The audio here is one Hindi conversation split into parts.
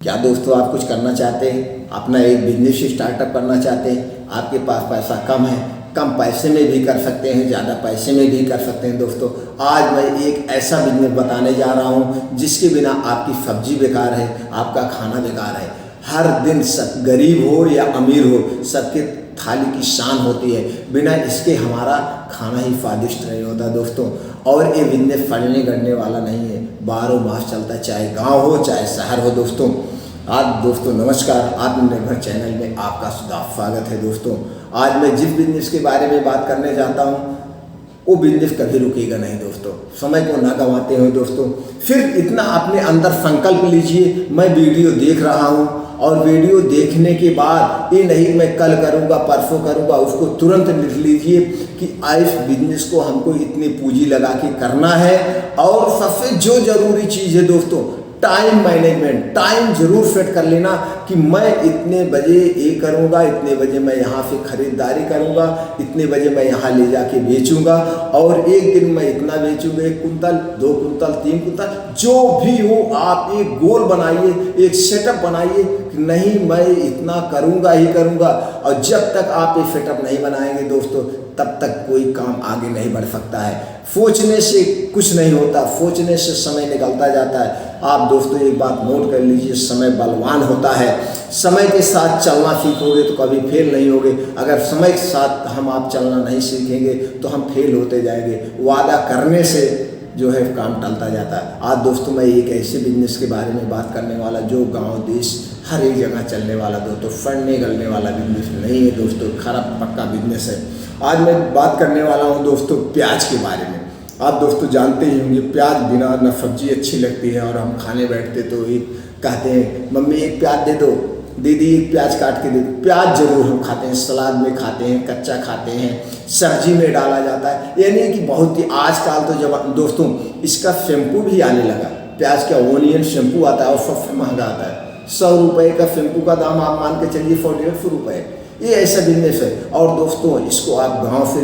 क्या दोस्तों आप कुछ करना चाहते हैं, अपना एक बिजनेस स्टार्टअप करना चाहते हैं, आपके पास पैसा कम है, कम पैसे में भी कर सकते हैं, ज़्यादा पैसे में भी कर सकते हैं। दोस्तों आज मैं एक ऐसा बिजनेस बताने जा रहा हूं जिसके बिना आपकी सब्जी बेकार है, आपका खाना बेकार है। हर दिन सब गरीब हो या अमीर हो, सबके थाली की शान होती है, बिना इसके हमारा खाना ही स्वादिष्ट नहीं होता दोस्तों। और ये बिजनेस फलने गड़ने वाला नहीं है, 12 मास चलता है, चाहे गांव हो चाहे शहर हो दोस्तों। आज दोस्तों नमस्कार, आत्मनिर्भर चैनल में आपका स्वागत है दोस्तों। आज मैं जिस बिजनेस के बारे में बात करने जाता हूँ वो बिजनेस कभी रुकेगा नहीं दोस्तों। समय को ना गंवाते हुए दोस्तों, फिर इतना अपने अंदर संकल्प लीजिए, मैं वीडियो देख रहा हूँ और वीडियो देखने के बाद ये नहीं मैं कल करूँगा परसों करूँगा, उसको तुरंत लिख लीजिए कि इस बिजनेस को हमको इतनी पूंजी लगा के करना है। और सबसे जो जरूरी चीज़ है दोस्तों, टाइम मैनेजमेंट। टाइम जरूर सेट कर लेना कि मैं इतने बजे ये करूँगा, इतने बजे मैं यहाँ से खरीदारी करूँगा, इतने बजे मैं यहाँ ले जाके बेचूँगा और एक दिन मैं इतना बेचूँगा, 1 कुंतल 2 कुंतल 3 कुंतल, जो भी हो आप एक गोल बनाइए, एक सेटअप बनाइए कि नहीं मैं इतना करूँगा ही करूँगा। और जब तक आप ये सेटअप नहीं बनाएंगे दोस्तों, तब तक कोई काम आगे नहीं बढ़ सकता है। सोचने से कुछ नहीं होता, सोचने से समय निकलता जाता है। आप दोस्तों एक बात नोट कर लीजिए, समय बलवान होता है। समय के साथ चलना सीखोगे तो कभी फेल नहीं होगे। अगर समय के साथ आप चलना नहीं सीखेंगे तो हम फेल होते जाएंगे। वादा करने से जो है काम टलता जाता है। आज दोस्तों मैं एक ऐसे बिजनेस के बारे में बात करने वाला जो गांव देश हर एक जगह चलने वाला दोस्तों, फड़ने गलने वाला बिजनेस नहीं है दोस्तों, खराब पक्का बिजनेस है। आज मैं बात करने वाला हूं दोस्तों प्याज के बारे में। आप दोस्तों जानते ही होंगे, प्याज बिना न सब्जी अच्छी लगती है और हम खाने बैठते तो ये कहते हैं मम्मी एक प्याज दे दो, दीदी एक प्याज काट के दे दो। प्याज जरूर हम खाते हैं, सलाद में खाते हैं, कच्चा खाते हैं, सब्जी में डाला जाता है। यानी कि बहुत ही आजकल तो जब दोस्तों इसका शैम्पू भी आने लगा, प्याज का ओनियन शैम्पू आता है और सबसे महंगा आता है। 100 रुपये का शैम्पू का दाम आप मान के चलिए 150 रुपये। ये ऐसा बिजनेस है। और दोस्तों इसको आप गांव से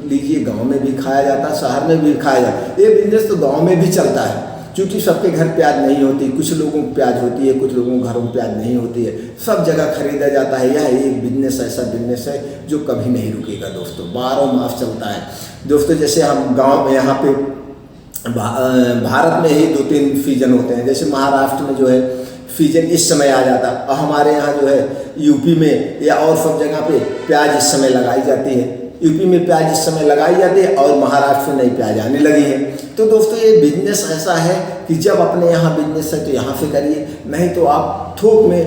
लीजिए, गांव में भी खाया जाता है, शहर में भी खाया जाता है। ये बिजनेस तो गांव में भी चलता है, क्योंकि सबके घर प्याज नहीं होती, कुछ लोगों को प्याज होती है, कुछ लोगों के घरों में प्याज नहीं होती है, सब जगह खरीदा जाता है। यह एक बिजनेस ऐसा बिजनेस है जो कभी नहीं रुकेगा दोस्तों, 12 मास चलता है दोस्तों। जैसे हम गाँव में यहाँ पे भारत में ही 2-3 सीजन होते हैं। जैसे महाराष्ट्र में जो है सीजन इस समय आ जाता है, और हमारे यहाँ जो है यूपी में या और सब जगह पे प्याज इस समय लगाई जाती है। यूपी में प्याज इस समय लगाई जाती है और महाराष्ट्र में नई प्याज आने लगी है। तो दोस्तों ये बिजनेस ऐसा है कि जब अपने यहाँ बिजनेस है तो यहाँ से करिए, नहीं तो आप थोक में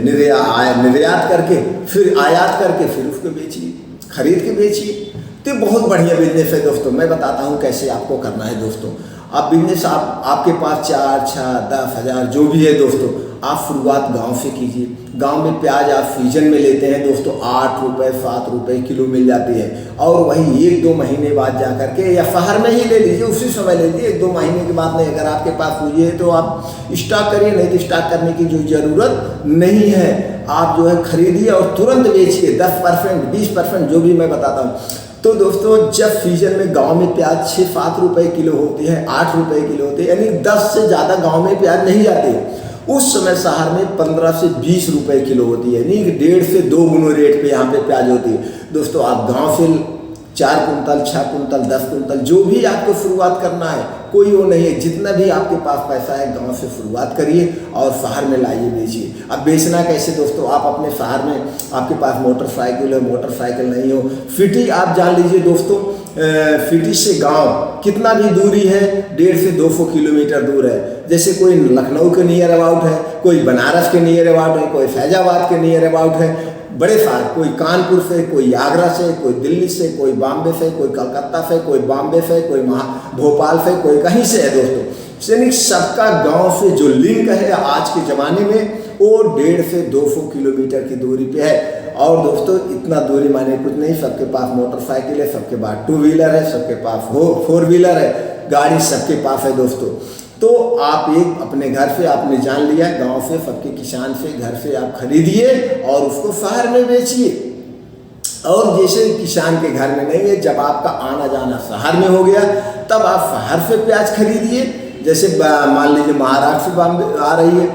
निर्यात करके फिर आयात करके फिर उसको बेचिए, खरीद के बेचिए। तो बहुत बढ़िया बिजनेस है दोस्तों। मैं बताता हूँ कैसे आपको करना है दोस्तों। आप बिजनेस आपके पास 4, 6, 10 हज़ार जो भी है दोस्तों, आप शुरुआत गांव से कीजिए। गांव में प्याज आप सीजन में लेते हैं दोस्तों, 8 रुपये 7 रुपये किलो मिल जाती है। और वही 1-2 महीने बाद जा करके या शहर में ही ले लीजिए, उसी समय ले लीजिए। 1-2 महीने के बाद नहीं, अगर आपके पास पूंजी है तो आप स्टॉक करिए, नहीं तो स्टॉक करने की जो ज़रूरत नहीं है। आप जो है खरीदिए और तुरंत बेचिए, 10% 20% जो भी मैं बताता हूँ। तो दोस्तों जब सीजन में गांव में प्याज 6-7 रुपये किलो होती है, 8 रुपये किलो होती है, यानी 10 से ज़्यादा गांव में प्याज नहीं जाती। उस समय शहर में 15 से 20 रुपये किलो होती है, यानी 1.5 से 2 गुना रेट पे यहाँ पे प्याज होती है दोस्तों। आप गांव से 4 कुंतल 6 कुंतल 10 कुंतल जो भी आपको शुरुआत करना है, कोई वो नहीं है, जितना भी आपके पास पैसा है गांव से शुरुआत करिए और शहर में लाइए बेचिए। अब बेचना कैसे दोस्तों, आप अपने शहर में आपके पास मोटरसाइकिल है, मोटरसाइकिल नहीं हो, सिटी आप जान लीजिए दोस्तों, सिटी से गांव कितना भी दूरी है, 150 से 200 किलोमीटर दूर है। जैसे कोई लखनऊ के नियर अबाउट है, कोई बनारस के नियर अबाउट है, कोई फैजाबाद के नियर अबाउट है, बड़े शहर, कोई कानपुर से, कोई आगरा से, कोई दिल्ली से, कोई बॉम्बे से, कोई कलकत्ता से, कोई बॉम्बे से, कोई भोपाल से, कोई कहीं से है दोस्तों। यानी सबका गांव से जो लिंक है आज के ज़माने में वो 150 से 200 किलोमीटर की दूरी पे है। और दोस्तों इतना दूरी माने कुछ नहीं, सबके पास मोटरसाइकिल है, सबके पास 2 व्हीलर है, सबके पास 4 व्हीलर है, गाड़ी सबके पास है दोस्तों। तो आप एक अपने घर से आपने जान लिया, गांव से सबके किसान से घर से आप खरीदिए और उसको शहर में बेचिए। और जैसे किसान के घर में नहीं है, जब आपका आना जाना शहर में हो गया तब आप शहर से प्याज खरीदिए। जैसे मान लीजिए महाराष्ट्र से बॉम्बे आ रही है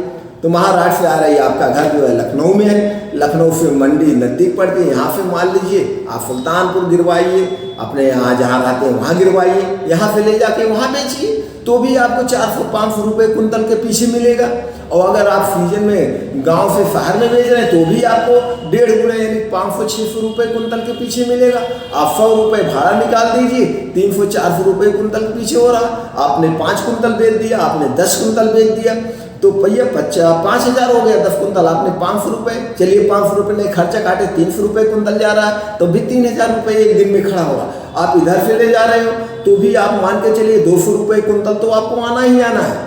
तो महाराष्ट्र से आ रही है, आपका घर जो है लखनऊ में है, लखनऊ से मंडी नज़दीक पड़ती है, यहाँ से मान लीजिए आप सुल्तानपुर गिरवाइए, अपने यहाँ जहाँ रहते हैं वहाँ गिरवाइए, यहाँ से ले जाके वहाँ बेचिए, तो भी आपको 400-500 रुपये कुंतल के पीछे मिलेगा। और अगर आप सीजन में गांव से शहर में बेच रहे हैं तो भी आपको 1.5 गुना यानी 500-600 रुपये कुंतल के पीछे मिलेगा। आप 100 रुपये भाड़ा निकाल दीजिए, 300-400 रुपये कुंतल के पीछे हो रहा। आपने 5 कुंतल बेच दिया, आपने 10 कुंतल बेच दिया, तो भैया 5,000 हो गया। 10 कुंतल आपने 500 रुपये, चलिए 500 रुपये नहीं खर्चा काटे, 300 रुपये कुंतल जा रहा है, तो भी 3,000 रुपये एक दिन में खड़ा होगा। आप इधर से ले जा रहे हो तो भी आप मान के चलिए 200 रुपये कुंतल तो आपको आना ही आना है।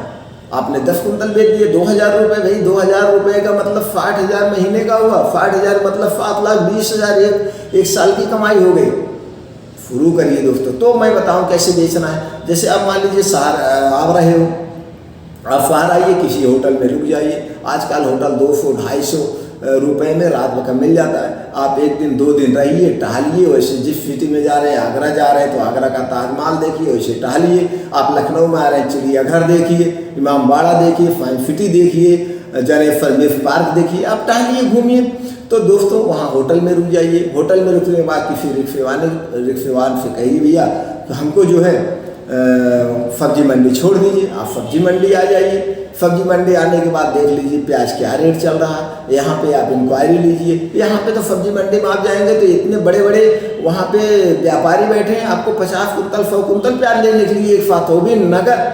आपने 10 कुंतल बेच दिए, 2,000 रुपये, भाई 2,000 रुपये का मतलब 60,000 महीने का हुआ, 60,000 मतलब 7,20,000 एक साल की कमाई हो गई। शुरू करिए दोस्तों। तो मैं बताऊं कैसे बेचना है। जैसे आप मान लीजिए शहर आ रहे हो, आप शहर आइए, किसी होटल में रुक जाइए। आजकल होटल 200-250 रुपये में रात भर मिल जाता है। आप 1 दिन 2 दिन रहिए, टहलिए। वैसे जिस सिटी में जा रहे हैं, आगरा जा रहे हैं तो आगरा का ताजमहल देखिए, वैसे टहलिए। आप लखनऊ में आ रहे हैं, चिड़ियाघर देखिए, इमाम बाड़ा देखिए, साइंस सिटी देखिए, जनेश्वर मिल्क पार्क देखिए, आप टहलिए, घूमिए। तो दोस्तों वहाँ होटल में रुक जाइए। होटल में रुकने के बाद किसी रिक्शेवान से कहिए भैया तो हमको जो है सब्जी मंडी छोड़ दीजिए। आप सब्जी मंडी आ जाइए। सब्जी मंडी आने के बाद देख लीजिए प्याज क्या रेट चल रहा है, यहाँ पे आप इंक्वायरी लीजिए। यहाँ पे तो सब्जी मंडी में आप जाएंगे तो इतने बड़े बड़े वहाँ पे व्यापारी बैठे हैं, आपको 50 कुंतल 100 कुंतल प्याज लेने के लिए एक साथ, वो भी नगद,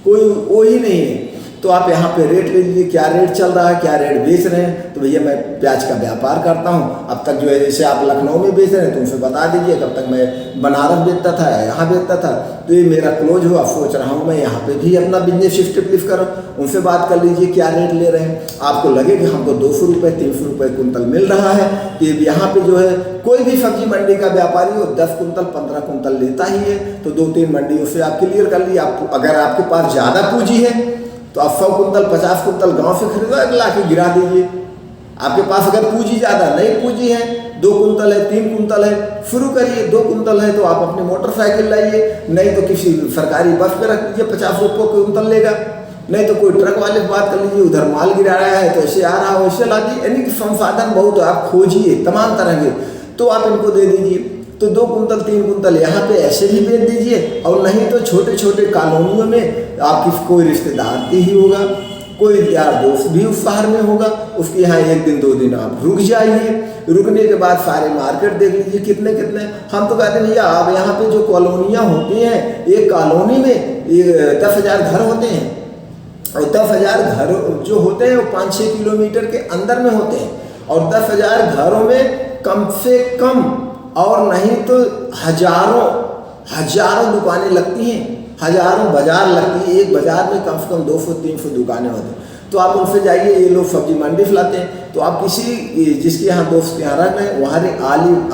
कोई वो ही नहीं है। तो आप यहाँ पे रेट ले लीजिए, क्या रेट चल रहा है, क्या रेट बेच रहे हैं। तो भैया मैं प्याज का व्यापार करता हूँ, अब तक जो है जैसे आप लखनऊ में बेच रहे हैं तो उनसे बता दीजिए, कब तक मैं बनारस बेचता था, यहाँ बेचता था, तो ये मेरा क्लोज हुआ, सोच रहा हूँ मैं यहाँ पे भी अपना बिजनेस स्टेब्लिश करूँ। उनसे बात कर लीजिए क्या रेट ले रहे हैं। आपको लगे कि हमको 200 रुपये 300 रुपये कुंतल मिल रहा है, कि यहाँ पे जो है कोई भी सब्जी मंडी का व्यापारी हो 10 कुंतल 15 कुंतल लेता ही है, तो 2-3 मंडियों से आप क्लियर कर लीजिए। आप अगर आपके पास ज़्यादा पूंजी है तो आप 100 कुंतल 50 कुंतल गांव से खरीदो, 1 लाख गिरा दीजिए। आपके पास अगर पूंजी ज़्यादा नहीं, पूंजी है 2 कुंतल है 3 कुंतल है, शुरू करिए। 2 कुंतल है तो आप अपनी मोटरसाइकिल लाइए, नहीं तो किसी सरकारी बस पे रख दीजिए, 50 रुपये कुंतल लेगा। नहीं तो कोई ट्रक वाले से बात कर लीजिए, उधर माल गिरा रहा है तो ऐसे आ रहा है वैसे ला दीजिए। यानी कि संसाधन बहुत है, आप खोजिए तमाम तरह के, तो आप इनको दे दीजिए। तो 2 कुंतल 3 कुंतल यहाँ पे ऐसे भी बेच दीजिए। और नहीं तो छोटे छोटे कॉलोनियों में आपकी कोई रिश्तेदार भी ही होगा, कोई यार दोस्त भी उस शहर में होगा, उसके यहाँ 1 दिन 2 दिन आप रुक जाइए। रुकने के बाद सारे मार्केट देख लीजिए कितने कितने। हम तो कहते हैं भैया आप यहाँ पे जो कॉलोनियाँ होती हैं, एक कॉलोनी में 10,000 घर होते हैं, और 10,000 घर जो होते हैं वो 5-6 किलोमीटर के अंदर में होते हैं। और 10,000 घरों में कम से कम और नहीं तो हजारों दुकानें लगती हैं, हजारों बाजार लगती है। एक बाजार में कम से कम 200-300 दुकानें होती हैं। तो आप उनसे जाइए, ये लोग सब्जी मंडी लाते हैं, तो आप किसी जिसके यहाँ दोस्त के यहाँ रह रहे हैं वहाँ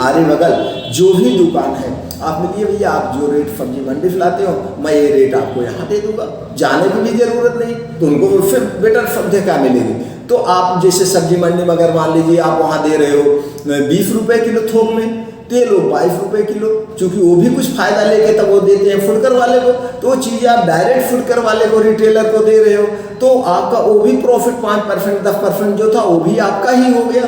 आरे बगल जो भी दुकान है आप मिलिए, भैया आप जो रेट सब्जी मंडी लाते हो मैं ये रेट आपको यहाँ दे दूंगा। जाने की भी जरूरत नहीं, तो उनको उससे बेटर सब्जी क्या मिलेगी। तो आप जैसे सब्जी मंडी में अगर मान लीजिए आप वहाँ दे रहे हो 20 रुपये किलो थोक में, तो ये लोग 22 रुपये किलो, चूँकि वो भी कुछ फायदा लेके तब वो देते हैं फुटकर वाले को। तो वो चीज़ें आप डायरेक्ट फुटकर वाले को, रिटेलर को दे रहे हो, तो आपका वो भी प्रॉफिट 5% 10% जो था वो भी आपका ही हो गया।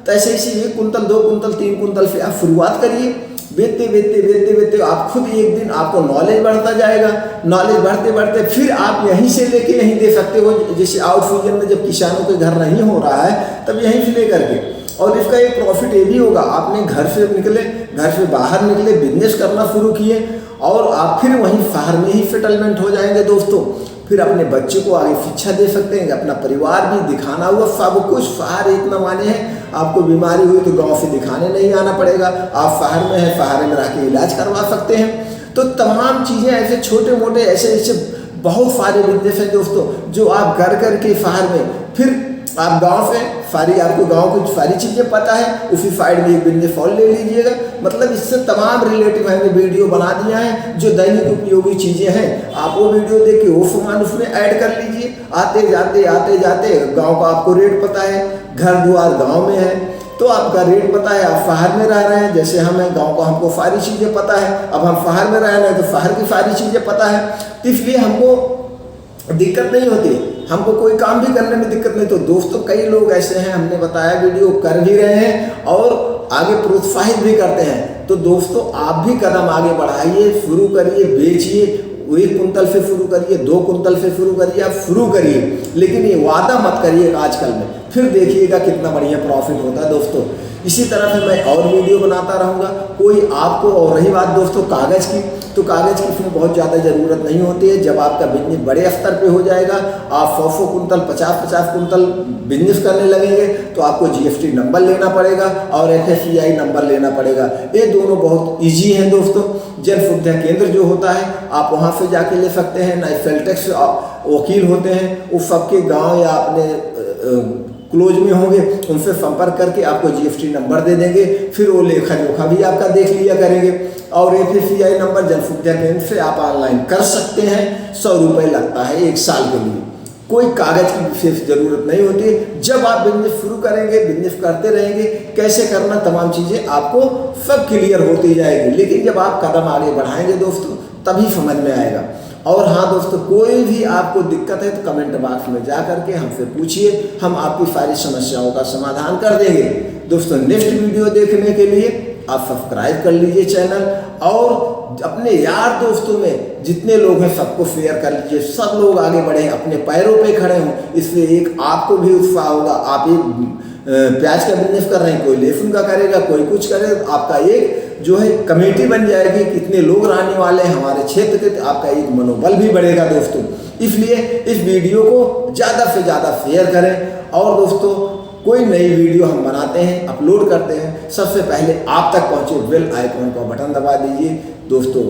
तो ऐसे ऐसे 1 कुंतल 2 कुंतल 3 कुंतल से आप शुरुआत करिए। बेचते आप खुद एक दिन आपको नॉलेज बढ़ता जाएगा। नॉलेज बढ़ते बढ़ते फिर आप यहीं से लेके यहीं दे सकते हो। जैसे आउट सीजन में जब किसानों के घर नहीं हो रहा है तब यहीं से ले करके। और इसका एक प्रॉफिट ये भी होगा, आपने घर से निकले, घर से बाहर निकले, बिजनेस करना शुरू किए और आप फिर वहीं शहर में ही सेटलमेंट हो जाएंगे दोस्तों। फिर अपने बच्चे को आगे शिक्षा दे सकते हैं, अपना परिवार भी दिखाना हुआ सब कुछ। शहर इतना माने हैं, आपको बीमारी हुई तो गांव से दिखाने नहीं आना पड़ेगा, आप शहर में हैं, शहर में रह के इलाज करवा सकते हैं। तो तमाम चीज़ें ऐसे छोटे मोटे ऐसे बहुत सारे बिजनेस हैं दोस्तों, जो आप घर करके शहर में, फिर आप गांव से सारी, आपको गांव की सारी चीज़ें पता है, उसी साइड में एक बिजनेस और ले लीजिएगा। मतलब इससे तमाम रिलेटिव हमने वीडियो बना दिया है, जो दैनिक उपयोगी चीज़ें हैं, आप वो वीडियो देख के वो सामान उसमें ऐड कर लीजिए। आते जाते गांव का आपको रेट पता है, घर द्वार गांव में है तो आपका रेट पता है। आप शहर में रह रहे हैं, जैसे हम हैं, गाँव का हमको सारी चीज़ें पता है। अब हम शहर में रह रहे हैं तो शहर की सारी चीज़ें पता है, तो इसलिए हमको दिक्कत नहीं होती। हमको कोई काम भी करने में दिक्कत नहीं। तो दोस्तों कई लोग ऐसे हैं, हमने बताया वीडियो कर भी रहे हैं और आगे प्रोत्साहित भी करते हैं। तो दोस्तों आप भी कदम आगे बढ़ाइए, शुरू करिए, बेचिए। 1 कुंतल से शुरू करिए, 2 कुंतल से शुरू करिए, आप शुरू करिए, लेकिन ये वादा मत करिए आजकल में, फिर देखिएगा कितना बढ़िया प्रॉफिट होता है दोस्तों। इसी तरह से मैं और वीडियो बनाता रहूँगा। कोई आपको, और रही बात दोस्तों कागज़ की, तो कागज़ की इसमें बहुत ज़्यादा ज़रूरत नहीं होती है। जब आपका बिजनेस बड़े स्तर पे हो जाएगा, आप 100 कुंतल 50 कुंतल बिजनेस करने लगेंगे, तो आपको GST नंबर लेना पड़ेगा और FSCI नंबर लेना पड़ेगा। ये दोनों बहुत ईजी हैं दोस्तों। जन सुविधा केंद्र जो होता है आप वहाँ से जाके ले सकते हैं। ना सेल टैक्स वकील होते हैं, उस सबके गाँव या अपने क्लोज में होंगे, उनसे संपर्क करके आपको GST नंबर दे देंगे। फिर वो लेखा जोखा भी आपका देख लिया करेंगे। और FSCI नंबर जन सुविधा केंद्र से आप ऑनलाइन कर सकते हैं। 100 रुपये लगता है 1 साल के लिए। कोई कागज़ की विशेष ज़रूरत नहीं होती। जब आप बिजनेस शुरू करेंगे, बिजनेस करते रहेंगे, कैसे करना, तमाम चीज़ें आपको सब क्लियर होती जाएगी। लेकिन जब आप कदम आगे बढ़ाएंगे दोस्तों, तभी समझ में आएगा। और हाँ दोस्तों, कोई भी आपको दिक्कत है तो कमेंट बॉक्स में जा करके हमसे पूछिए, हम आपकी सारी समस्याओं का समाधान कर देंगे। दोस्तों नेक्स्ट वीडियो देखने के लिए आप सब्सक्राइब कर लीजिए चैनल, और अपने यार दोस्तों में जितने लोग हैं सबको शेयर कर लीजिए। सब लोग आगे बढ़े, अपने पैरों पे खड़े हों। इससे एक आपको भी उत्साह होगा। आप एक प्याज का बिजनेस कर रहे हैं, कोई लहसुन का करेगा, कोई कुछ करेगा, आपका एक जो है कमेटी बन जाएगी, कितने लोग रहने वाले हैं हमारे क्षेत्र के, तो आपका एक मनोबल भी बढ़ेगा दोस्तों। इसलिए इस वीडियो को ज़्यादा से ज़्यादा शेयर करें। और दोस्तों कोई नई वीडियो हम बनाते हैं, अपलोड करते हैं, सबसे पहले आप तक पहुँचे बेल आइकॉन का बटन दबा दीजिए दोस्तों,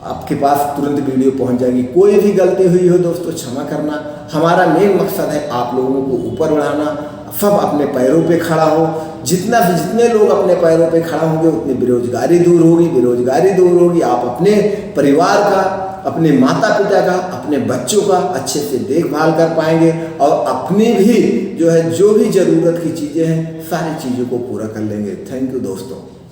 आपके पास तुरंत वीडियो पहुंच जाएगी। कोई भी गलती हुई हो दोस्तों क्षमा करना। हमारा मेन मकसद है आप लोगों को ऊपर बढ़ाना, सब अपने पैरों पे खड़ा हो। जितने लोग अपने पैरों पे खड़ा होंगे उतनी बेरोजगारी दूर होगी। बेरोजगारी दूर होगी, आप अपने परिवार का, अपने माता पिता का, अपने बच्चों का अच्छे से देखभाल कर पाएंगे और अपनी भी जो भी ज़रूरत की चीज़ें हैं सारी चीज़ों को पूरा कर लेंगे। थैंक यू दोस्तों।